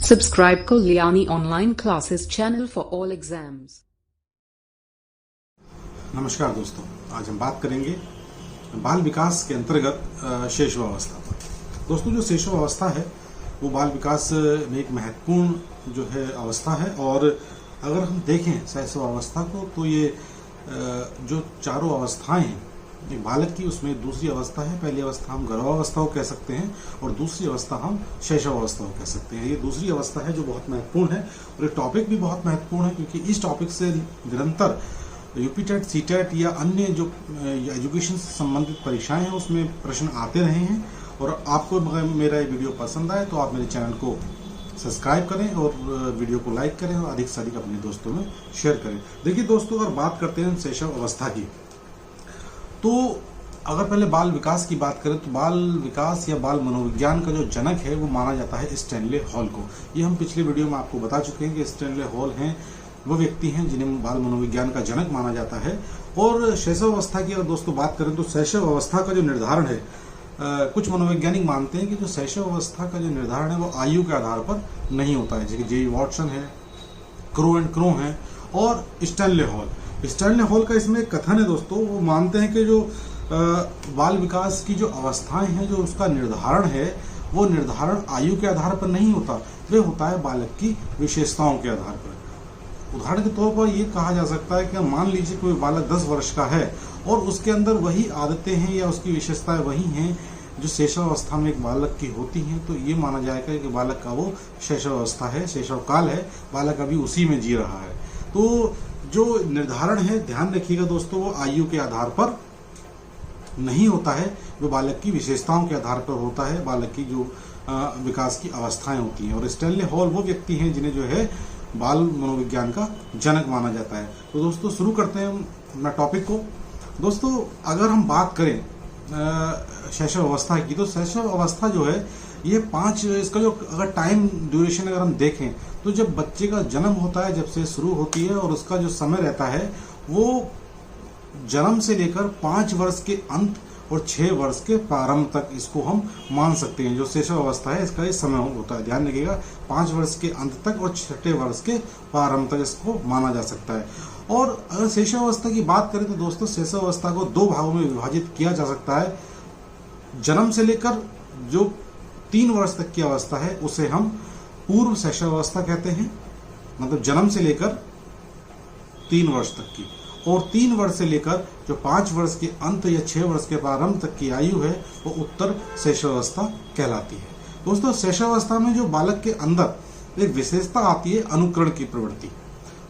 Subscribe Kalyani Online Classes channel for all exams. नमस्कार दोस्तों, आज हम बात करेंगे बाल विकास के अंतर्गत शैशवावस्था पर। दोस्तों, जो शैशवावस्था है वो बाल विकास में एक महत्वपूर्ण जो है अवस्था है। और अगर हम देखें शैशवावस्था को तो ये जो चारों अवस्थाएं हैं एक बालक की, उसमें दूसरी अवस्था है। पहली अवस्था हम गर्भावस्था को कह सकते हैं और दूसरी अवस्था हम शैशवावस्था को कह सकते हैं। ये दूसरी अवस्था है जो बहुत महत्वपूर्ण है और ये टॉपिक भी बहुत महत्वपूर्ण है, क्योंकि इस टॉपिक से निरंतर यूपीटेट, सीटेट या अन्य जो एजुकेशन से संबंधित परीक्षाएं हैं उसमें प्रश्न आते रहे हैं। और आपको मेरा ये वीडियो पसंद आए तो आप मेरे चैनल को सब्सक्राइब करें और वीडियो को लाइक करें और अधिक से अधिक अपने दोस्तों में शेयर करें। देखिए दोस्तों, अगर बात करते हैं शैशवावस्था की, तो अगर पहले बाल विकास की बात करें तो बाल विकास या बाल मनोविज्ञान का जो जनक है वो माना जाता है स्टैनले हॉल को। ये हम पिछले वीडियो में आपको बता चुके हैं कि स्टैनले हॉल हैं वो व्यक्ति हैं जिन्हें बाल मनोविज्ञान का जनक माना जाता है। और शैशवावस्था की अगर दोस्तों बात करें तो शैशवावस्था का जो निर्धारण है, कुछ मनोवैज्ञानिक मानते हैं कि जो शैशवावस्था का जो निर्धारण है वो आयु के आधार पर नहीं होता है, जैसे जे वॉटसन है, क्रो एंड क्रो है और स्टैनले हॉल। स्टैनले हॉल का इसमें कथन है दोस्तों, वो मानते हैं कि जो बाल विकास की जो अवस्थाएं हैं जो उसका निर्धारण है वो निर्धारण आयु के आधार पर नहीं होता, वे होता है बालक की विशेषताओं के आधार पर। उदाहरण के तौर पर ये कहा जा सकता है कि मान लीजिए कोई बालक 10 वर्ष का है और उसके अंदर वही आदतें हैं या उसकी विशेषताएं वही हैं जो शैशवावस्था में एक बालक की होती हैं, तो ये माना जाएगा कि बालक का वो शैशवावस्था है, शैशवकाल है, बालक अभी उसी में जी रहा है। तो जो निर्धारण है, ध्यान रखिएगा दोस्तों, वो आयु के आधार पर नहीं होता है, वो बालक की विशेषताओं के आधार पर होता है, बालक की जो विकास की अवस्थाएं होती हैं। और स्टैनले हॉल वो व्यक्ति हैं जिन्हें जो है बाल मनोविज्ञान का जनक माना जाता है। तो दोस्तों शुरू करते हैं अपना टॉपिक को। दोस्तों, अगर हम बात करें शैशवावस्था की, तो शैशवावस्था जो है ये 5, इसका जो अगर टाइम ड्यूरेशन अगर हम देखें तो जब बच्चे का जन्म होता है, जब से शुरू होती है और उसका जो समय रहता है वो जन्म से लेकर 5 वर्ष के अंत और 6 वर्ष के प्रारंभ तक इसको हम मान सकते हैं। जो शैशवावस्था है इसका ये समय होता है, ध्यान रखिएगा, 5 वर्ष के अंत तक और 6 वर्ष के प्रारंभ तक इसको माना जा सकता है। और अगर शैशवावस्था की बात करें तो दोस्तों शैशवावस्था को 2 भागों में विभाजित किया जा सकता है। जन्म से लेकर जो 3 वर्ष तक की अवस्था है उसे हम पूर्व शैशवावस्था कहते हैं, मतलब जन्म से लेकर 3 वर्ष तक की। और 3 वर्ष से लेकर जो 5 वर्ष के अंत या 6 वर्ष के प्रारंभ तक की आयु है वो उत्तर शैशवावस्था कहलाती है। दोस्तों, शैशवावस्था में जो बालक के अंदर एक विशेषता आती है अनुकरण की प्रवृत्ति,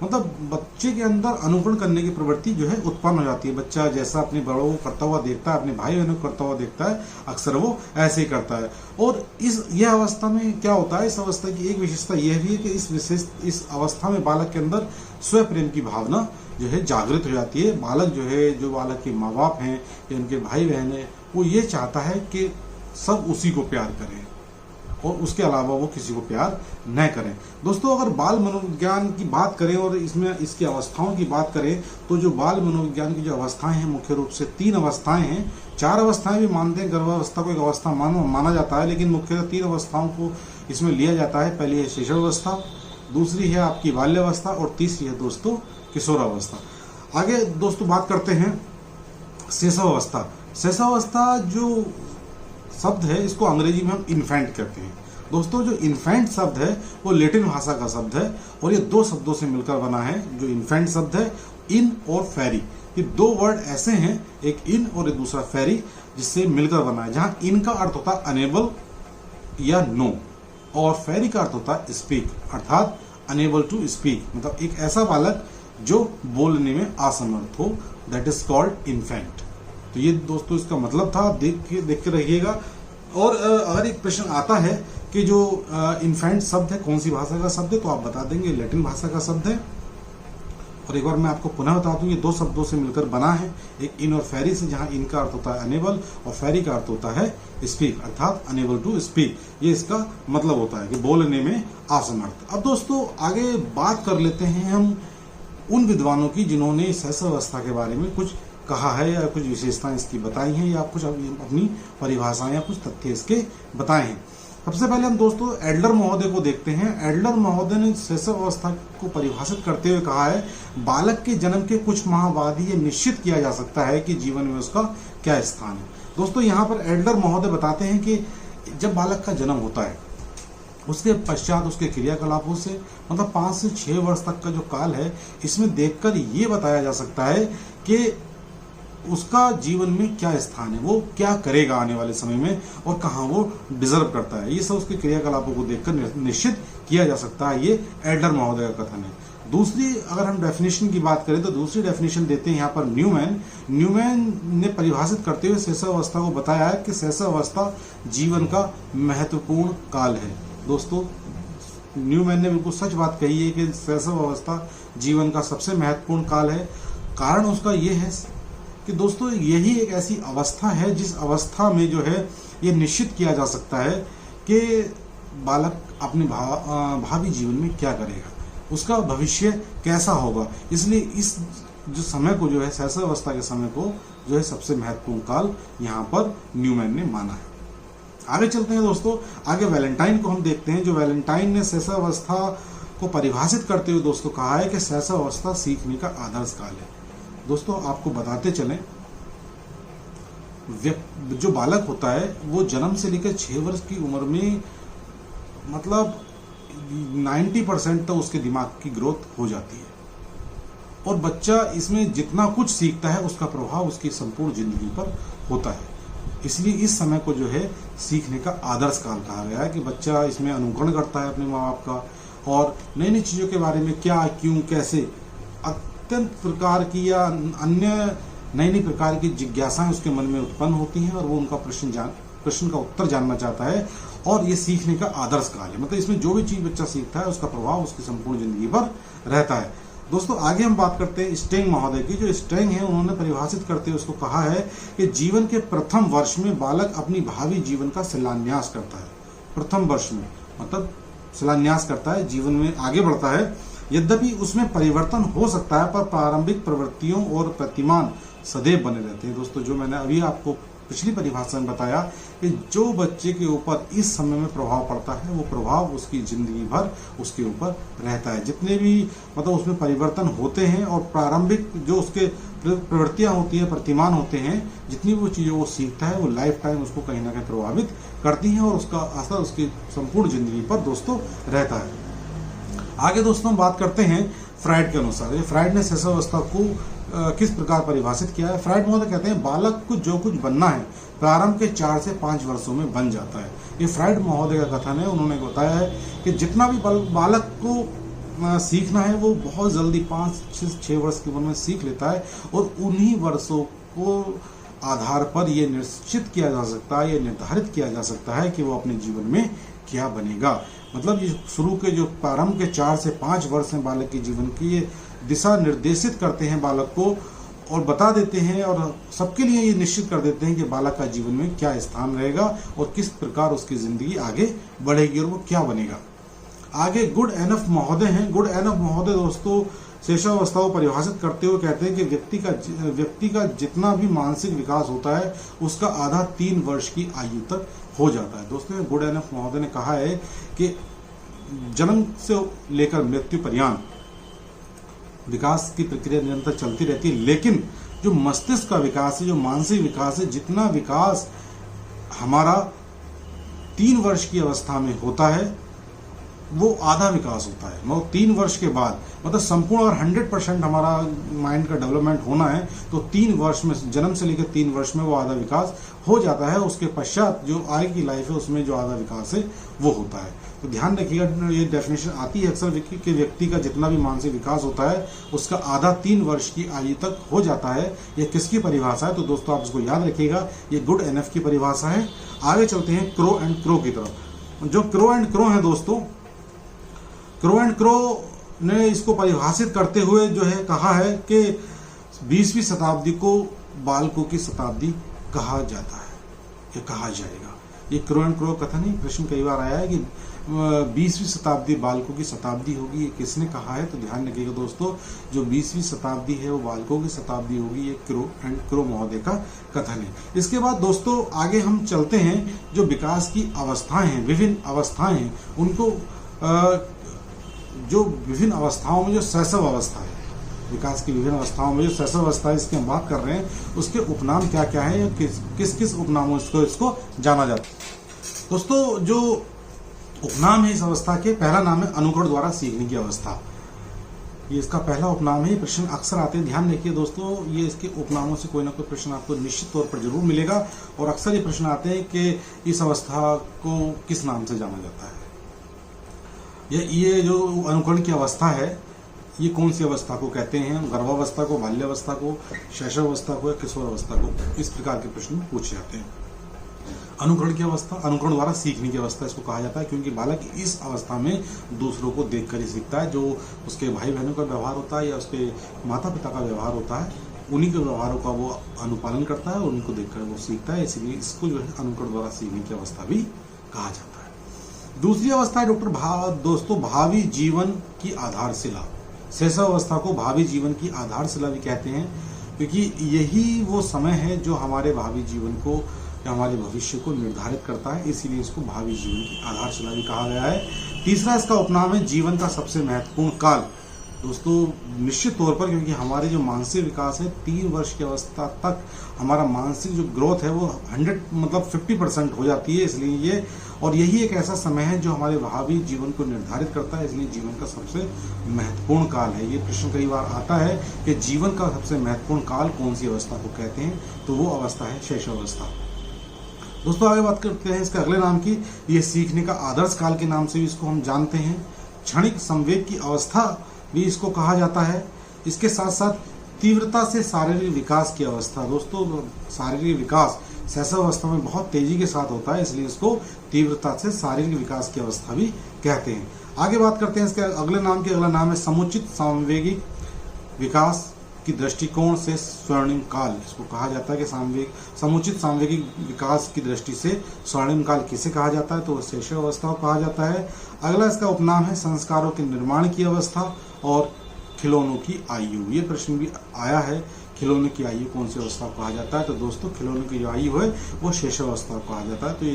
मतलब बच्चे के अंदर अनुकरण करने की प्रवृत्ति जो है उत्पन्न हो जाती है। बच्चा जैसा अपने बड़ों को करता हुआ देखता है, अपने भाई बहनों को करता हुआ देखता है, अक्सर वो ऐसे ही करता है। और यह अवस्था में क्या होता है, इस अवस्था की एक विशेषता यह भी है कि इस अवस्था में बालक के अंदर स्वयं प्रेम की भावना जो है जागृत हो जाती है। बालक जो है, जो बालक के माँ बाप हैं या उनके भाई बहन हैं, वो ये चाहता है कि सब उसी को प्यार करें और उसके अलावा वो किसी को प्यार न करें। दोस्तों, अगर बाल मनोविज्ञान की बात करें और इसमें इसकी अवस्थाओं की बात करें तो जो बाल मनोविज्ञान की जो अवस्थाएं हैं मुख्य रूप से 3 अवस्थाएं हैं। 4 अवस्थाएं भी मानते हैं, गर्भावस्था को एक अवस्था माना जाता है, लेकिन मुख्यतः 3 अवस्थाओं को इसमें लिया जाता है। पहली है शैशवावस्था, दूसरी है आपकी बाल्यावस्था और तीसरी है दोस्तों किशोरावस्था। आगे दोस्तों बात करते हैं शैशवावस्था। शैशवावस्था जो शब्द है इसको अंग्रेजी में हम इन्फेंट कहते हैं। दोस्तों, जो इन्फेंट शब्द है वो लैटिन भाषा का शब्द है और ये 2 शब्दों से मिलकर बना है। जो इन्फेंट शब्द है, इन और फेरी, ये 2 वर्ड ऐसे हैं, एक इन और एक दूसरा फेरी, जिससे मिलकर बना है। जहां इन का अर्थ होता है अनेबल या नो और फेरी का अर्थ होता है स्पीक, अर्थात अनेबल टू स्पीक, मतलब एक ऐसा बालक जो बोलने में असमर्थ हो, दैट इज कॉल्ड इन्फेंट। तो ये दोस्तों इसका मतलब था, देख के रहिएगा। और अगर एक प्रश्न आता है कि जो इन्फेंट शब्द है कौन सी भाषा का शब्द है, तो आप बता देंगे लैटिन भाषा का शब्द है। और एक बार मैं आपको पुनः बता दूं, ये 2 शब्दों से मिलकर बना है, एक इन और फेरी से, जहां इन का अर्थ होता है अनेबल और फेरी का अर्थ होता है स्पीक, अर्थात अनेबल टू स्पीक। ये इसका मतलब होता है कि बोलने में असमर्थ। अब दोस्तों आगे बात कर लेते हैं हम उन विद्वानों की जिन्होंने शैशवावस्था के बारे में कुछ कहा है या कुछ विशेषताएं इसकी बताई हैं या कुछ अपनी परिभाषाएं या कुछ तथ्य इसके बताए हैं। सबसे पहले हम दोस्तों एडलर महोदय को देखते हैं। एडलर महोदय ने शैशव अवस्था को परिभाषित करते हुए कहा है, बालक के जन्म के कुछ माह बाद ही ये निश्चित किया जा सकता है कि जीवन में उसका क्या स्थान है। दोस्तों यहाँ पर एडलर महोदय बताते हैं कि जब बालक का जन्म होता है उसके पश्चात उसके क्रियाकलापों से मतलब 5 से 6 वर्ष तक का जो काल है, इसमें देखकर ये बताया जा सकता है कि उसका जीवन में क्या स्थान है, वो क्या करेगा आने वाले समय में और कहाँ वो डिजर्व करता है। ये सब उसके क्रियाकलापों को देखकर निश्चित किया जा सकता है। ये एडलर महोदय का कथन है। दूसरी अगर हम डेफिनेशन की बात करें तो दूसरी डेफिनेशन देते हैं यहाँ पर न्यूमैन। न्यूमैन ने परिभाषित करते हुए शैशव अवस्था को बताया है कि शैशव अवस्था जीवन का महत्वपूर्ण काल है। दोस्तों न्यूमैन ने बिल्कुल सच बात कही है कि शैशव अवस्था जीवन का सबसे महत्वपूर्ण काल है। कारण उसका ये है कि दोस्तों यही एक ऐसी अवस्था है जिस अवस्था में जो है ये निश्चित किया जा सकता है कि बालक अपने भावी जीवन में क्या करेगा, उसका भविष्य कैसा होगा। इसलिए इस जो समय को जो है शैशव अवस्था के समय को जो है सबसे महत्वपूर्ण काल यहाँ पर न्यूमैन ने माना है। आगे चलते हैं दोस्तों, आगे वैलेंटाइन को हम देखते हैं। जो वैलेंटाइन ने शैशव अवस्था को परिभाषित करते हुए दोस्तों कहा है कि शैशव अवस्था सीखने का आदर्श काल है। दोस्तों आपको बताते चलें, जो बालक होता है वो जन्म से लेकर 6 वर्ष की उम्र में मतलब 90% तक उसके दिमाग की ग्रोथ हो जाती है और बच्चा इसमें जितना कुछ सीखता है उसका प्रभाव उसकी संपूर्ण जिंदगी पर होता है। इसलिए इस समय को जो है सीखने का आदर्श काल कहा गया है कि बच्चा इसमें अनुकरण करता है अपने माँ बाप का और नई नई चीज़ों के बारे में क्या क्यों कैसे अत्यंत प्रकार की या अन्य नई नई प्रकार की जिज्ञासाएं उसके मन में उत्पन्न होती हैं और वो उनका प्रश्न का उत्तर जानना चाहता है और ये सीखने का आदर्श काल है। मतलब इसमें जो भी चीज़ बच्चा सीखता है उसका प्रभाव उसकी संपूर्ण जिंदगी पर रहता है। दोस्तों आगे हम बात करते हैं स्टेंग महोदय की। जो स्टेंग है उन्होंने परिभाषित करते हुए उसको कहा है कि जीवन के प्रथम वर्ष में बालक अपनी भावी जीवन का शिलान्यास करता है। प्रथम वर्ष में मतलब शिलान्यास करता है, जीवन में आगे बढ़ता है। यद्यपि उसमें परिवर्तन हो सकता है पर प्रारंभिक प्रवृत्तियों और प्रतिमान सदैव बने रहते हैं। दोस्तों जो मैंने अभी आपको पिछली परिभाषा में बताया कि जो बच्चे के ऊपर इस समय में प्रभाव पड़ता है वो प्रभाव उसकी जिंदगी भर उसके ऊपर रहता है। जितने भी मतलब उसमें परिवर्तन होते हैं और प्रारंभिक जो उसके प्रवृत्तियां होती हैं, प्रतिमान होते हैं, जितनी वो चीज़ें वो सीखता है वो लाइफ टाइम उसको कहीं ना कहीं प्रभावित करती हैं और उसका असर उसकी संपूर्ण जिंदगी पर दोस्तों रहता है। आगे दोस्तों हम बात करते हैं फ्राइड के अनुसार। फ्राइड ने शैशव अवस्था को किस प्रकार परिभाषित किया है। फ्राइड महोदय कहते हैं बालक को जो कुछ बनना है प्रारंभ के 4 से 5 वर्षों में बन जाता है। ये फ्राइड महोदय का कथन है। उन्होंने बताया है कि जितना भी बालक को सीखना है वो बहुत जल्दी 5 से 6 वर्ष की उम्र में सीख लेता है और उन्हीं वर्षों को आधार पर यह निश्चित किया जा सकता है, यह निर्धारित किया जा सकता है कि वो अपने जीवन में क्या बनेगा। मतलब ये शुरू के जो प्रारंभ के 4 से 5 वर्ष हैं बालक के जीवन की, ये दिशा निर्देशित करते हैं बालक को और बता देते हैं और सबके लिए ये निश्चित कर देते हैं कि बालक का जीवन में क्या स्थान रहेगा और किस प्रकार उसकी जिंदगी आगे बढ़ेगी और वो क्या बनेगा। आगे गुड एनफ महोदय हैं। गुड एनफ महोदय दोस्तों शैशव अवस्था को परिभाषित करते हुए कहते हैं कि व्यक्ति का जितना भी मानसिक विकास होता है उसका आधा 3 वर्ष की आयु तक हो जाता है। दोस्तों गुड एनफ महोदय ने कहा है कि जन्म से लेकर मृत्यु पर्यंत विकास की प्रक्रिया निरंतर चलती रहती है, लेकिन जो मस्तिष्क का विकास है, जो मानसिक विकास है, जितना विकास हमारा 3 वर्ष की अवस्था में होता है वो आधा विकास होता है। मतलब 3 वर्ष के बाद मतलब संपूर्ण और 100% हमारा माइंड का डेवलपमेंट होना है तो 3 वर्ष में, जन्म से लेकर 3 वर्ष में वो आधा विकास हो जाता है। उसके पश्चात जो आगे की लाइफ है उसमें जो आधा विकास है वो होता है। तो ध्यान रखिएगा, ये डेफिनेशन आती है अक्सर कि व्यक्ति का जितना भी मानसिक विकास होता है उसका आधा 3 वर्ष की आयु तक हो जाता है। ये किसकी परिभाषा है? तो दोस्तों आप इसको याद रखिएगा, ये गुड एनएफ की परिभाषा है। आगे चलते हैं क्रो एंड क्रो की तरफ। जो क्रो एंड क्रो है दोस्तों, क्रो एंड क्रो ने इसको परिभाषित करते हुए जो है कहा है कि 20वीं शताब्दी को बालकों की शताब्दी कहा जाता है, ये कहा जाएगा। ये क्रो एंड क्रो कथन ही प्रश्न कई बार आया है कि 20वीं शताब्दी बालकों की शताब्दी होगी, ये किसने कहा है? तो ध्यान रखिएगा दोस्तों, जो 20वीं शताब्दी है वो बालकों की शताब्दी होगी, ये क्रो महोदय का कथन है। इसके बाद दोस्तों आगे हम चलते हैं, जो विकास की अवस्थाएं हैं, विभिन्न अवस्थाएं हैं, उनको जो विभिन्न अवस्थाओं में जो शैशव अवस्था है, विकास की विभिन्न अवस्थाओं में जो शैशव अवस्था है इसकी हम बात कर रहे हैं, उसके उपनाम क्या क्या है, किस किस उपनामों इसको जाना जाता है। दोस्तों जो उपनाम है इस अवस्था के, पहला नाम है अनुकरण द्वारा सीखने की अवस्था, ये इसका पहला उपनाम है। प्रश्न अक्सर आते हैं, ध्यान रखिए दोस्तों, ये इसके उपनामों से कोई ना कोई प्रश्न आपको निश्चित तौर पर जरूर मिलेगा, और अक्सर ये प्रश्न आते हैं कि इस अवस्था को किस नाम से जाना जाता है। ये जो अनुकरण की अवस्था है, ये कौन सी अवस्था को कहते हैं? गर्भावस्था को, बाल्यावस्था को, शैशव अवस्था को या किशोर अवस्था को? इस प्रकार के प्रश्न पूछे जाते हैं। अनुकरण की अवस्था, अनुकरण द्वारा सीखने की अवस्था इसको कहा जाता है, क्योंकि बालक इस अवस्था में दूसरों को देखकर ही सीखता है। जो उसके भाई बहनों का व्यवहार होता है या उसके माता पिता का व्यवहार होता है, उन्हीं के व्यवहारों का वो अनुपालन करता है और उन्हीं को देखकर वो सीखता है, इसलिए इसको जो है अनुकरण द्वारा सीखने की अवस्था भी कहा जाता है। दूसरी अवस्था है दोस्तों भावी जीवन की आधारशिला। शैशव अवस्था को भावी जीवन की आधारशिला भी कहते हैं, क्योंकि यही वो समय है जो हमारे भावी जीवन को या हमारे भविष्य को निर्धारित करता है, इसीलिए इसको भावी जीवन की आधारशिला भी कहा गया है। तीसरा इसका उपनाम है जीवन का सबसे महत्वपूर्ण काल। दोस्तों निश्चित तौर पर, क्योंकि हमारे जो मानसिक विकास है 3 वर्ष की अवस्था तक हमारा मानसिक जो ग्रोथ है वो 50% हो जाती है, इसलिए ये और यही एक ऐसा समय है जो हमारे भावी जीवन को निर्धारित करता है, इसलिए जीवन का सबसे महत्वपूर्ण काल है। ये प्रश्न कई बार आता है कि जीवन का सबसे महत्वपूर्ण काल कौन सी अवस्था को कहते हैं, तो वो अवस्था है शैशव अवस्था। दोस्तों आगे बात करते हैं इसके अगले नाम की, ये सीखने का आदर्श काल के नाम से भी इसको हम जानते हैं। क्षणिक संवेग की अवस्था भी इसको कहा जाता है। इसके साथ साथ तीव्रता से शारीरिक विकास की अवस्था। दोस्तों शारीरिक विकास शैशव अवस्था में बहुत तेजी के साथ होता है, इसलिए इसको तीव्रता से शारीरिक विकास की अवस्था भी कहते हैं। आगे बात करते हैं इसके अगले नाम की, अगला नाम है समुचित सामवेगिक विकास की दृष्टिकोण से स्वर्णिम काल। इसको कहा जाता है कि समुचित सामवेगिक विकास की दृष्टि से स्वर्णिम काल किसे कहा जाता है, तो शैशव अवस्था को कहा जाता है। अगला इसका उपनाम है संस्कारों के निर्माण की अवस्था और खिलौनों की आयु। ये प्रश्न भी आया है, खिलौने की आयु कौन सी अवस्था को कहा जाता है, तो दोस्तों खिलौने की जो आयु है वो शैशव अवस्था को कहा जाता है। तो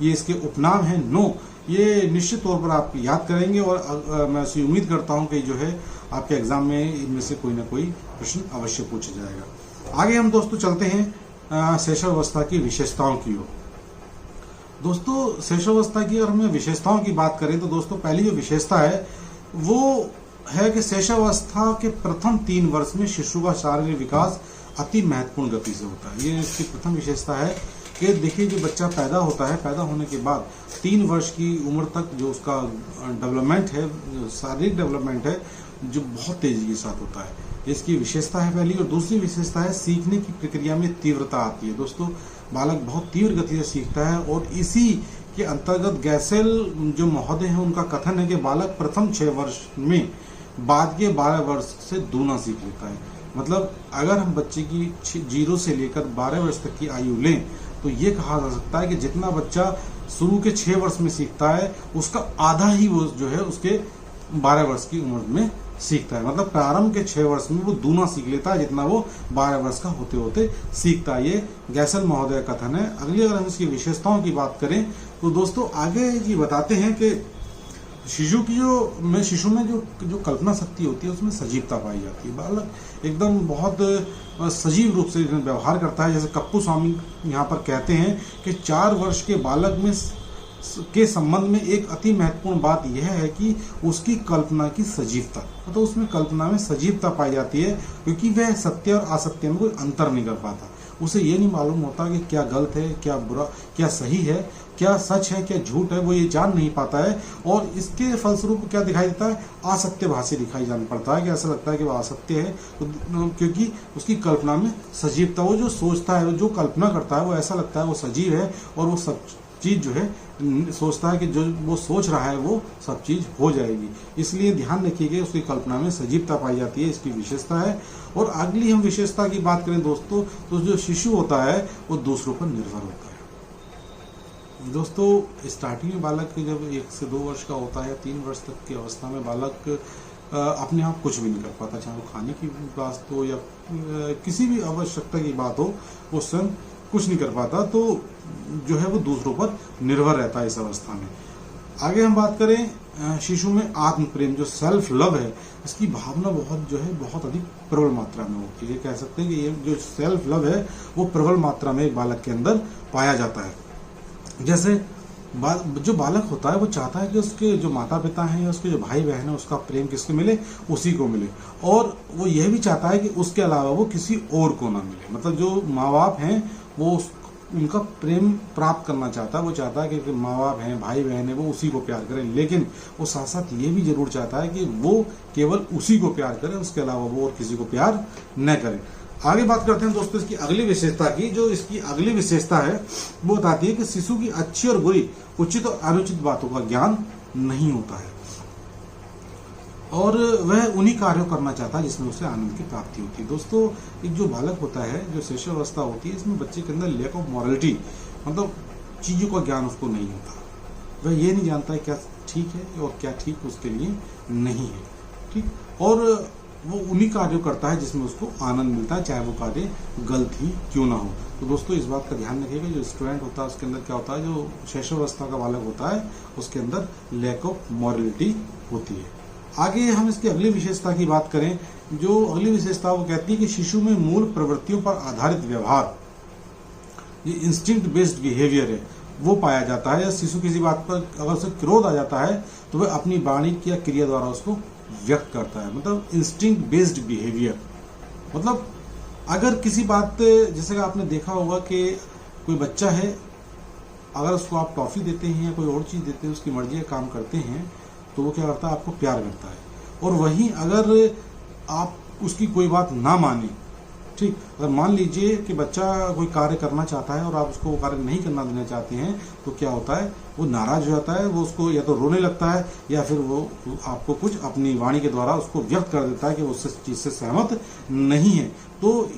ये इसके उपनाम है 9। ये निश्चित तौर पर आप याद करेंगे और मैं ऐसी उम्मीद करता हूं कि जो है आपके एग्जाम में इनमें से कोई ना कोई प्रश्न अवश्य पूछा जाएगा। आगे हम दोस्तों चलते हैं शैशव अवस्था की विशेषताओं की ओर। दोस्तों शैशव अवस्था की अगर हमें विशेषताओं की बात करें तो दोस्तों पहली जो विशेषता है वो है कि शैशव अवस्था के प्रथम 3 वर्ष में शिशु का शारीरिक विकास अति महत्वपूर्ण गति से होता है। ये इसकी प्रथम विशेषता है कि देखिए जो बच्चा पैदा होता है, पैदा होने के बाद 3 वर्ष की उम्र तक जो उसका डेवलपमेंट है, शारीरिक डेवलपमेंट है, जो बहुत तेजी के साथ होता है। इसकी विशेषता है पहली। और दूसरी विशेषता है सीखने की प्रक्रिया में तीव्रता आती है। दोस्तों बालक बहुत तीव्र गति से सीखता है और इसी के अंतर्गत गैसेल जो महोदय हैं उनका कथन है कि बालक प्रथम 6 वर्ष में बाद के 12 वर्ष से दूना सीख लेता है। मतलब अगर हम बच्चे की 0 से लेकर 12 वर्ष तक की आयु लें तो ये कहा जा सकता है कि जितना बच्चा शुरू के 6 वर्ष में सीखता है उसका आधा ही वो जो है उसके 12 वर्ष की उम्र में सीखता है। मतलब प्रारंभ के 6 वर्ष में वो दूना सीख लेता है जितना वो 12 वर्ष का होते होते सीखता है। ये गैसल महोदय का कथन है। अगली अगर हम इसकी विशेषताओं की बात करें तो दोस्तों आगे ये बताते हैं कि शिशु में जो कल्पना शक्ति होती है उसमें सजीवता पाई जाती है। बालक एकदम बहुत सजीव रूप से व्यवहार करता है। जैसे कप्पू स्वामी यहाँ पर कहते हैं कि 4 वर्ष के बालक के संबंध में एक अति महत्वपूर्ण बात यह है कि उसकी कल्पना की सजीवता, मतलब उसमें कल्पना में सजीवता पाई जाती है, क्योंकि वह सत्य और असत्य में कोई अंतर नहीं कर पाता। उसे ये नहीं मालूम होता कि क्या गलत है, क्या बुरा, क्या सही है, क्या सच है, क्या झूठ है, वो ये जान नहीं पाता है। और इसके फलस्वरूप क्या दिखाई देता है, असत्य भाषी दिखाई जान पड़ता है कि ऐसा लगता है कि वो असत्य है, क्योंकि उसकी कल्पना में सजीवता, वो जो सोचता है, वो जो कल्पना करता है वो ऐसा लगता है वो सजीव है और वो सब चीज जो है सोचता है कि जो वो सोच रहा है वो सब चीज हो जाएगी। इसलिए ध्यान रखिएगा उसकी कल्पना में सजीवता पाई जाती है, इसकी विशेषता है। और अगली हम विशेषता की बात करें दोस्तों तो जो शिशु होता है वो दूसरों पर निर्भर होता है। दोस्तों स्टार्टिंग में बालक जब 1 से 2 वर्ष का होता है या 3 वर्ष तक की अवस्था में बालक अपने आप कुछ भी नहीं कर पाता, चाहे वो खाने की बात हो या किसी भी आवश्यकता की बात हो, वो स्वयं कुछ नहीं कर पाता, तो जो है वो दूसरों पर निर्भर रहता है इस अवस्था में। आगे हम बात करें शिशु में आत्म प्रेम, जो सेल्फ लव है, इसकी भावना बहुत अधिक प्रबल मात्रा में होती है। ये कह सकते हैं कि ये जो सेल्फ लव है वो प्रबल मात्रा में एक बालक के अंदर पाया जाता है। जैसे जो बालक होता है वो चाहता है कि उसके जो माता पिता हैं या उसके जो भाई बहन है उसका प्रेम किसको मिले, उसी को मिले, और वो यह भी चाहता है कि उसके अलावा वो किसी और को ना मिले। मतलब जो माँ बाप हैं वो उनका प्रेम प्राप्त करना चाहता है, वो चाहता है कि माँ बाप हैं, भाई बहन है, वो उसी को प्यार करें, लेकिन वो साथ साथ ये भी जरूर चाहता है कि वो केवल उसी को प्यार करें, उसके अलावा वो और किसी को प्यार न करें। आगे बात करते हैं दोस्तों इसकी अगली विशेषता की। जो इसकी अगली विशेषता है वो बताती है कि शिशु की अच्छी और बुरी, उचित और अनुचित बातों का ज्ञान नहीं होता है और वह उन्हीं कार्यों करना चाहता है जिसमें उसे आनंद की प्राप्ति होती है। दोस्तों एक जो बालक होता है, जो शिशुअवस्था होती है, इसमें बच्चे के अंदर लैक ऑफ मॉरलिटी, मतलब चीज़ों का ज्ञान उसको नहीं होता। वह ये नहीं जानता है क्या ठीक है और क्या ठीक उसके लिए नहीं है, ठीक, और वो उन्हीं कार्यों करता है जिसमें उसको आनंद मिलता है, चाहे वो कार्य गलत ही क्यों ना हो। तो दोस्तों इस बात का ध्यान रखिएगा, जो स्टूडेंट होता है उसके अंदर क्या होता है, जो शिशुअवस्था का बालक होता है उसके अंदर लैक ऑफ मॉरलिटी होती है। आगे हम इसकी अगली विशेषता की बात करें। जो अगली विशेषता वो कहती है कि शिशु में मूल प्रवृत्तियों पर आधारित व्यवहार, ये इंस्टिंक्ट बेस्ड बिहेवियर है, वो पाया जाता है। या शिशु किसी बात पर अगर उसे क्रोध आ जाता है तो वह अपनी वाणी या क्रिया द्वारा उसको व्यक्त करता है। मतलब इंस्टिंक्ट बेस्ड बिहेवियर, मतलब अगर किसी बात, जैसे कि आपने देखा होगा कि कोई बच्चा है, अगर उसको आप टॉफी देते हैं या कोई और चीज़ देते हैं, उसकी मर्जी का काम करते हैं, तो वो क्या करता है, आपको प्यार करता है। और वहीं अगर आप उसकी कोई बात ना माने, ठीक, अगर मान लीजिए कि बच्चा कोई कार्य करना चाहता है और आप उसको वो कार्य नहीं करना देना चाहते हैं, तो क्या होता है, वो नाराज हो जाता है, वो उसको या तो रोने लगता है या फिर वो आपको कुछ अपनी वाणी के द्वारा उसको व्यक्त कर देता है कि वो उस चीज़ से सहमत नहीं है। तो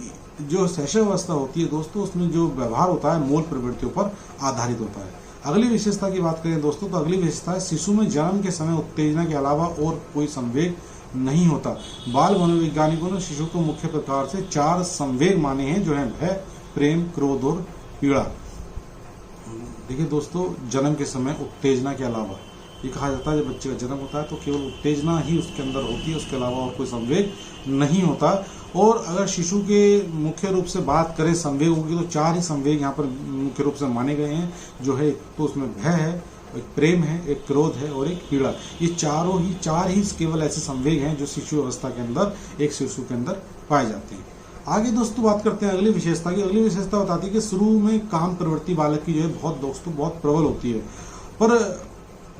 जो शिशुअवस्था होती है दोस्तों, उसमें जो व्यवहार होता है मूल प्रवृत्तियों पर आधारित होता है। अगली विशेषता की बात करें दोस्तों, तो अगली विशेषता है शिशु में जन्म के समय उत्तेजना के अलावा और कोई संवेग नहीं होता। बाल मनोवैज्ञानिकों ने शिशु को मुख्य प्रकार से 4 संवेग माने हैं, जो है भय, प्रेम, क्रोध और पीड़ा। देखिए दोस्तों, जन्म के समय उत्तेजना के अलावा, ये कहा जाता है जब बच्चे का जन्म होता है तो केवल उत्तेजना ही उसके अंदर होती है, उसके अलावा और कोई संवेग नहीं होता। और अगर शिशु के मुख्य रूप से बात करें संवेगों की, तो 4 ही संवेग यहाँ पर मुख्य रूप से माने गए हैं, जो है तो उसमें भय है, एक प्रेम है, एक क्रोध है और एक पीड़ा। ये 4 ही केवल ऐसे संवेग हैं जो शिशु अवस्था के अंदर, एक शिशु के अंदर पाए जाते हैं। आगे दोस्तों बात करते हैं अगली विशेषता की। अगली विशेषता बताती है कि शुरू में काम प्रवृत्ति बालक की जो है बहुत प्रबल होती है, पर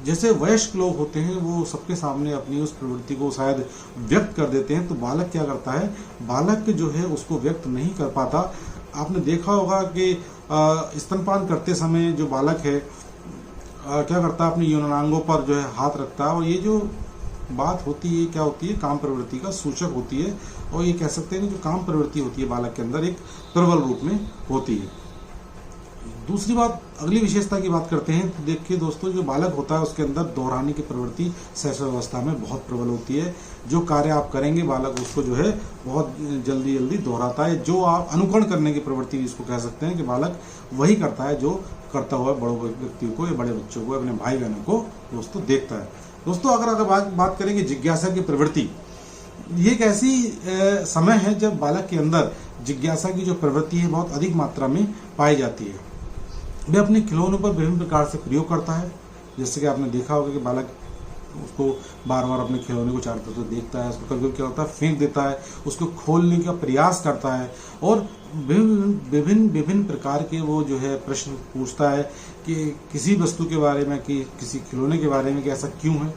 जैसे वयस्क लोग होते हैं वो सबके सामने अपनी उस प्रवृत्ति को शायद व्यक्त कर देते हैं, तो बालक क्या करता है, बालक जो है उसको व्यक्त नहीं कर पाता। आपने देखा होगा कि स्तनपान करते समय जो बालक है क्या करता है, अपने यौनांगों पर जो है हाथ रखता है, और ये जो बात होती है क्या होती है, काम प्रवृत्ति का सूचक होती है। और ये कह सकते हैं कि जो काम प्रवृत्ति होती है बालक के अंदर एक प्रबल रूप में होती है। दूसरी बात, अगली विशेषता की बात करते हैं, तो देखिए दोस्तों, जो बालक होता है उसके अंदर दोहराने की प्रवृत्ति शिशुअवस्था में बहुत प्रबल होती है। जो कार्य आप करेंगे बालक उसको जो है बहुत जल्दी दोहराता है। जो आप अनुकरण करने की प्रवृत्ति इसको कह सकते हैं कि बालक वही करता है जो करता हुआ बड़े व्यक्ति को या बड़े बच्चों को, अपने भाई बहनों को दोस्तों देखता है। दोस्तों अगर बात करेंगे जिज्ञासा की प्रवृत्ति, ये एक ऐसी समय है जब बालक के अंदर जिज्ञासा की जो प्रवृत्ति है बहुत अधिक मात्रा में पाई जाती है। वह अपने खिलौनों पर विभिन्न प्रकार से प्रयोग करता है। जैसे कि आपने देखा होगा कि बालक उसको बार बार अपने खिलौने को चारों तरफ देखता है, उसको कभी क्या होता है फेंक देता है, उसको खोलने का प्रयास करता है और विभिन्न प्रकार के वो जो है प्रश्न पूछता है कि किसी वस्तु के बारे में, कि किसी खिलौने के बारे में कि ऐसा क्यों है,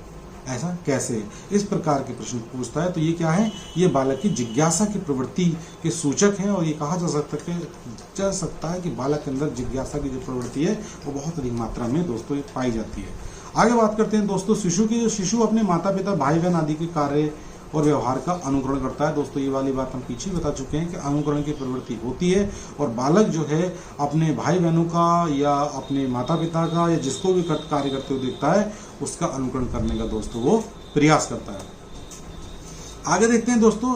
ऐसा कैसे है, इस प्रकार के प्रश्न पूछता है। तो ये क्या है, ये बालक की जिज्ञासा की प्रवृत्ति के सूचक हैं और ये कहा जा सकता है कि बालक के अंदर जिज्ञासा की जो प्रवृत्ति है वो बहुत अधिक मात्रा में दोस्तों पाई जाती है। आगे बात करते हैं दोस्तों शिशु की। जो शिशु अपने माता पिता, भाई बहन आदि के कार्य और व्यवहार का अनुकरण करता है। दोस्तों ये वाली बात हम पीछे बता चुके हैं कि अनुकरण की प्रवृत्ति होती है और बालक जो है अपने भाई बहनों का या अपने माता पिता का या जिसको भी कार्य करते हुए देखता है उसका अनुकरण करने का दोस्तों वो प्रयास करता है। आगे देखते हैं दोस्तों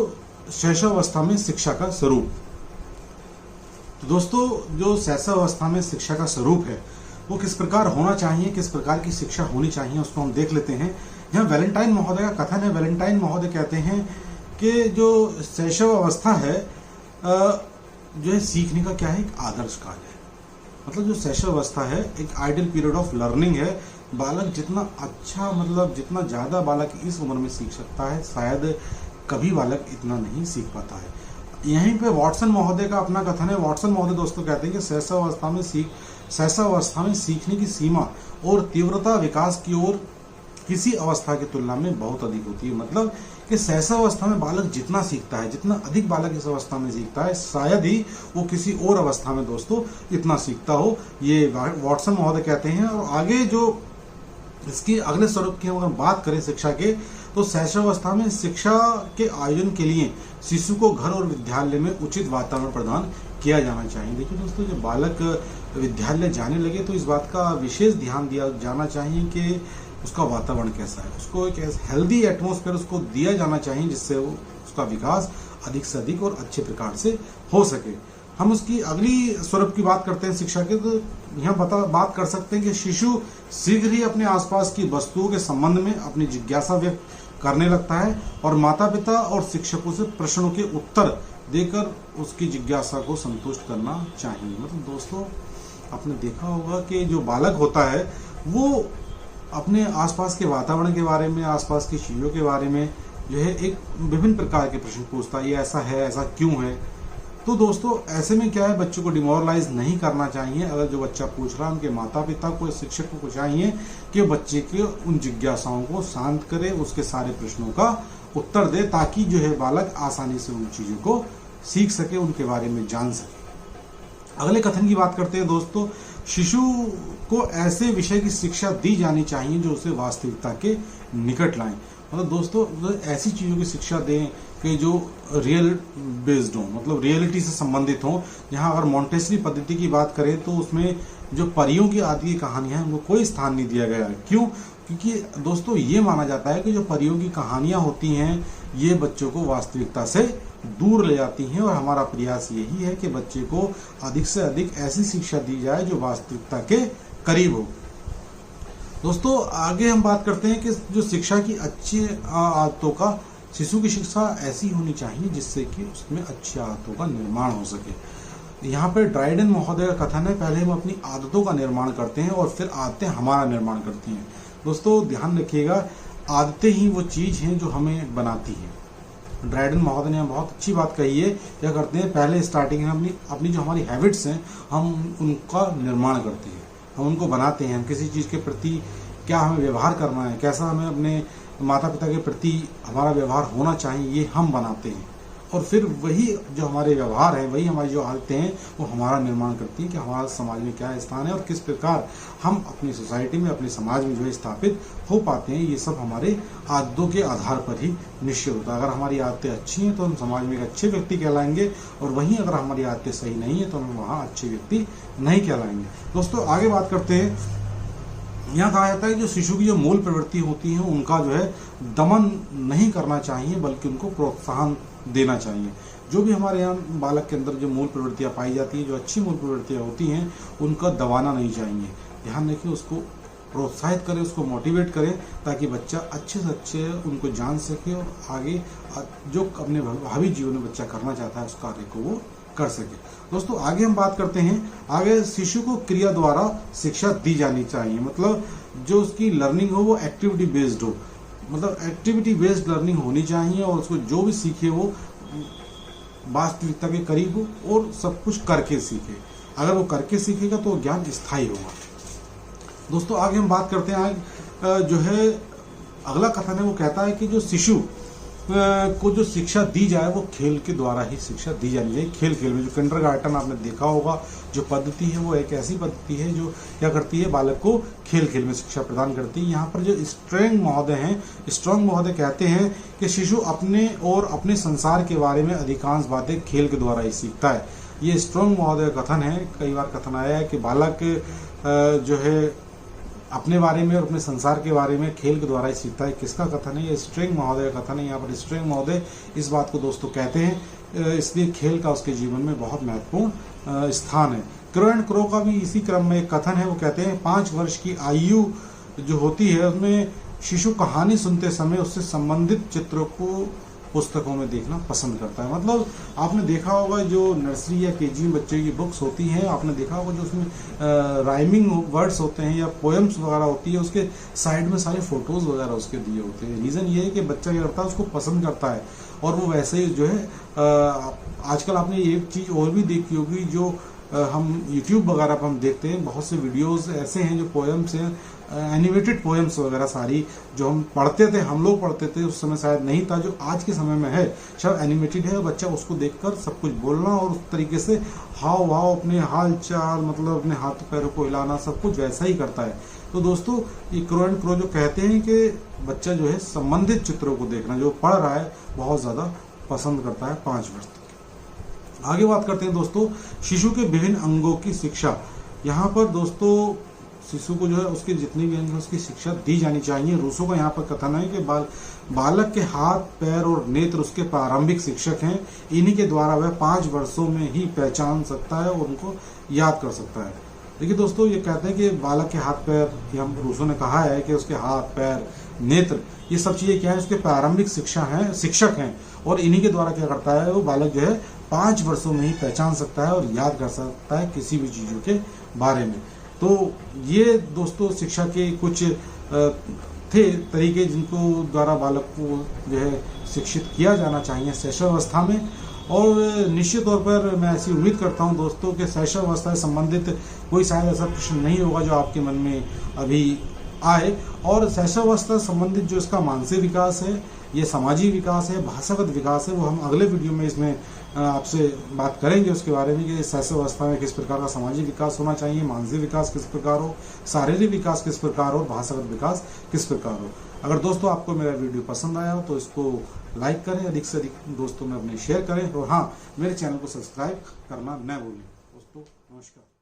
शैशवावस्था में शिक्षा का स्वरूप। तो दोस्तों जो शैशवावस्था में शिक्षा का स्वरूप है वो किस प्रकार होना चाहिए, किस प्रकार की शिक्षा होनी चाहिए, उसको हम देख लेते हैं। यहाँ वैलेंटाइन महोदय का कथन है। वैलेंटाइन महोदय कहते हैं कि जो शैशवावस्था है जो है सीखने का क्या है, एक आदर्श काल है। मतलब जो शैशवावस्था है एक आइडियल पीरियड ऑफ लर्निंग है। बालक जितना अच्छा मतलब जितना ज़्यादा बालक इस उम्र में सीख सकता है शायद कभी बालक इतना नहीं सीख पाता है। यहीं पे वॉटसन महोदय का अपना कथन है। वॉटसन महोदय दोस्तों कहते हैं कि शैशवावस्था में सीखने की सीमा और तीव्रता विकास की ओर किसी अवस्था की तुलना में बहुत अधिक होती है। मतलब कि शैशवावस्था में बालक जितना सीखता है, जितना अधिक बालक इस अवस्था में सीखता है शायद ही वो किसी और अवस्था में दोस्तों इतना सीखता हो, ये वॉटसन महोदय कहते हैं। और आगे जो इसकी अगले स्वरूप की अगर बात करें शिक्षा के, तो शैशवावस्था में शिक्षा के आयोजन के लिए शिशु को घर और विद्यालय में उचित वातावरण प्रदान किया जाना चाहिए। देखिए दोस्तों जब बालक विद्यालय जाने लगे तो इस बात का विशेष ध्यान दिया जाना चाहिए कि उसका वातावरण कैसा है, उसको एक हेल्दी एटमॉस्फेयर उसको दिया जाना चाहिए जिससे वो उसका विकास अधिक से अधिक और अच्छे प्रकार से हो सके। हम उसकी अगली स्वरूप की बात करते हैं शिक्षा के, तो यहाँ बात कर सकते हैं कि शिशु शीघ्र ही अपने आसपास की वस्तुओं के संबंध में अपनी जिज्ञासा व्यक्त करने लगता है और माता पिता और शिक्षकों से प्रश्नों के उत्तर देकर उसकी जिज्ञासा को संतुष्ट करना चाहिए। मतलब दोस्तों आपने देखा होगा कि जो बालक होता है वो अपने आसपास के वातावरण के बारे में, आसपास की चीज़ों के बारे में जो है एक विभिन्न प्रकार के प्रश्न पूछता है, ये ऐसा है, ऐसा क्यों है। तो दोस्तों ऐसे में क्या है, बच्चों को डिमोरलाइज नहीं करना चाहिए। अगर जो बच्चा पूछ रहा है उनके माता पिता को, शिक्षकों को चाहिए कि बच्चे के उन जिज्ञासाओं को शांत करे, उसके सारे प्रश्नों का उत्तर दे ताकि जो है बालक आसानी से उन चीज़ों को सीख सके, उनके बारे में जान सके। अगले कथन की बात करते हैं दोस्तों, शिशु को ऐसे विषय की शिक्षा दी जानी चाहिए जो उसे वास्तविकता के निकट लाएं। मतलब दोस्तों ऐसी चीज़ों की शिक्षा दें कि जो रियल बेस्ड हो, मतलब रियलिटी से संबंधित हो। यहाँ अगर मॉन्टेसरी पद्धति की बात करें तो उसमें जो परियों की आदि की कहानियां हैं उनको कोई स्थान नहीं दिया गया है। क्यों? क्योंकि दोस्तों ये माना जाता है कि जो परियों की कहानियां होती हैं ये बच्चों को वास्तविकता से दूर ले जाती हैं और हमारा प्रयास यही है कि बच्चे को अधिक से अधिक ऐसी शिक्षा दी जाए जो वास्तविकता के करीब हो। दोस्तों आगे हम बात करते हैं कि जो शिक्षा की अच्छी आदतों का, शिशु की शिक्षा ऐसी होनी चाहिए जिससे कि उसमें अच्छी आदतों का निर्माण हो सके। यहाँ पर ड्राइडन महोदय का कथन है, पहले हम अपनी आदतों का निर्माण करते हैं और फिर आदतें हमारा निर्माण करती हैं। दोस्तों ध्यान रखिएगा, आदतें ही वो चीज़ हैं जो हमें बनाती हैं। ड्राइडन महोदय ने बहुत अच्छी बात कही है। क्या करते हैं, पहले स्टार्टिंग में अपनी जो हमारी हैबिट्स हैं हम उनका निर्माण करते हैं, हम उनको बनाते हैं। हम किसी चीज़ के प्रति क्या हमें व्यवहार करना है, कैसा हमें अपने माता पिता के प्रति हमारा व्यवहार होना चाहिए, ये हम बनाते हैं। और फिर वही जो हमारे व्यवहार है, वही हमारी जो आदतें हैं वो हमारा निर्माण करती हैं कि हमारा समाज में क्या स्थान है और किस प्रकार हम अपनी सोसाइटी में, अपने समाज में जो है स्थापित हो पाते हैं। ये सब हमारे आदतों के आधार पर ही निश्चित होता है। अगर हमारी आदतें अच्छी हैं तो हम समाज में एक अच्छे व्यक्ति कहलाएंगे और वहीं अगर हमारी आदतें सही नहीं है तो हम वहाँ अच्छे व्यक्ति नहीं कहलाएंगे। दोस्तों आगे बात करते हैं। यहाँ कहा जाता है कि जो शिशु की जो मूल प्रवृत्ति होती है उनका जो है दमन नहीं करना चाहिए बल्कि उनको प्रोत्साहन देना चाहिए। जो भी हमारे यहाँ बालक के अंदर जो मूल प्रवृत्तियाँ पाई जाती हैं, जो अच्छी मूल प्रवृत्तियाँ होती हैं, उनका दबाना नहीं चाहिए। ध्यान रखिए, उसको प्रोत्साहित करें, उसको मोटिवेट करें ताकि बच्चा अच्छे से अच्छे उनको जान सके और आगे जो अपने भावी जीवन में बच्चा करना चाहता है उस कार्य को वो कर सके। दोस्तों आगे हम बात करते हैं, आगे शिशु को क्रिया द्वारा शिक्षा दी जानी चाहिए। मतलब जो उसकी लर्निंग हो वो एक्टिविटी बेस्ड हो, मतलब एक्टिविटी बेस्ड लर्निंग होनी चाहिए और उसको जो भी सीखे वो वास्तविकता के करीब हो और सब कुछ करके सीखे। अगर वो करके सीखेगा तो ज्ञान स्थायी होगा। दोस्तों आगे हम बात करते हैं, जो है अगला कथन है वो कहता है कि जो शिशु को जो शिक्षा दी जाए वो खेल के द्वारा ही शिक्षा दी जानी चाहिए। खेल खेल में जो किंडरगार्टन आपने देखा होगा जो पद्धति है वो एक ऐसी पद्धति है जो क्या करती है, बालक को खेल खेल में शिक्षा प्रदान करती है। यहाँ पर जो स्ट्रॉन्ग महोदय कहते हैं कि शिशु अपने और अपने संसार के बारे में अधिकांश बातें खेल के द्वारा ही सीखता है। ये स्ट्रॉन्ग महोदय कथन है। कई बार कथन आया है कि बालक जो है अपने बारे में और अपने संसार के बारे में खेल के द्वारा ही सीखता है। किसका कथन है? ये स्ट्रिंग महोदय का कथन है। यहाँ पर स्ट्रिंग महोदय इस बात को दोस्तों कहते हैं, इसलिए खेल का उसके जीवन में बहुत महत्वपूर्ण स्थान है। क्रो एंड क्रो का भी इसी क्रम में एक कथन है। वो कहते हैं 5 वर्ष की आयु जो होती है उसमें शिशु कहानी सुनते समय उससे संबंधित चित्रों को पुस्तकों में देखना पसंद करता है। मतलब आपने देखा होगा जो नर्सरी या केजी बच्चे की बुक्स होती हैं, आपने देखा होगा जो उसमें राइमिंग वर्ड्स होते हैं या पोएम्स वगैरह होती है, उसके साइड में सारे फोटोज वगैरह उसके दिए होते हैं। रीज़न ये है कि बच्चा क्या करता है, उसको पसंद करता है और वो वैसे ही जो है आजकल आपने एक चीज़ और भी देखी होगी जो हम YouTube वगैरह पर हम देखते हैं, बहुत से वीडियोस ऐसे हैं जो पोएम्स हैं, एनिमेटेड पोएम्स वगैरह सारी जो हम पढ़ते थे, हम लोग पढ़ते थे उस समय शायद नहीं था, जो आज के समय में है शायद एनिमेटेड है। बच्चा उसको देखकर सब कुछ बोलना और उस तरीके से हाव भाव, अपने हाल चाल, मतलब अपने हाथ पैरों को हिलाना, सब कुछ वैसा ही करता है। तो दोस्तों ये क्रो एंड क्रो जो कहते हैं कि बच्चा जो है संबंधित चित्रों को देखना, जो पढ़ रहा है, बहुत ज़्यादा पसंद करता है 5 वर्ष तक। आगे बात करते हैं दोस्तों शिशु के विभिन्न अंगों की शिक्षा। यहाँ पर दोस्तों शिशु को जो है उसके जितने भी अंग हैं उसकी शिक्षा दी जानी चाहिए। रूसो का यहाँ पर कथन है कि बालक के हाथ, पैर और नेत्र उसके प्रारंभिक शिक्षक हैं। इन्हीं के द्वारा वह 5 वर्षों में ही पहचान सकता है और उनको याद कर सकता है। देखिए दोस्तों ये कहते हैं कि बालक के हाथ पैर, कि हम रूसो ने कहा है कि उसके हाथ, पैर, नेत्र, ये सब चीज़ें क्या है, उसके प्रारंभिक शिक्षक हैं और इन्हीं के द्वारा क्या करता है, वो बालक जो है 5 वर्षों में ही पहचान सकता है और याद कर सकता है किसी भी चीज़ों के बारे में। तो ये दोस्तों शिक्षा के कुछ थे तरीके जिनको द्वारा बालक को जो है शिक्षित किया जाना चाहिए शैशवावस्था में। और निश्चित तौर पर मैं ऐसी उम्मीद करता हूं दोस्तों कि शैशवावस्था से संबंधित कोई शायद ऐसा प्रश्न नहीं होगा जो आपके मन में अभी आए। और शैशवावस्था संबंधित जो इसका मानसिक विकास है, ये सामाजिक विकास है, भाषागत विकास है, वो हम अगले वीडियो में इसमें आपसे बात करेंगे उसके बारे में कि शैशवावस्था में किस प्रकार का सामाजिक विकास होना चाहिए, मानसिक विकास किस प्रकार हो, शारीरिक विकास किस प्रकार हो, भाषागत विकास किस प्रकार हो। अगर दोस्तों आपको मेरा वीडियो पसंद आया हो तो इसको लाइक करें, अधिक से अधिक दोस्तों में अपने शेयर करें और हाँ, मेरे चैनल को सब्सक्राइब करना न भूलें। दोस्तों नमस्कार।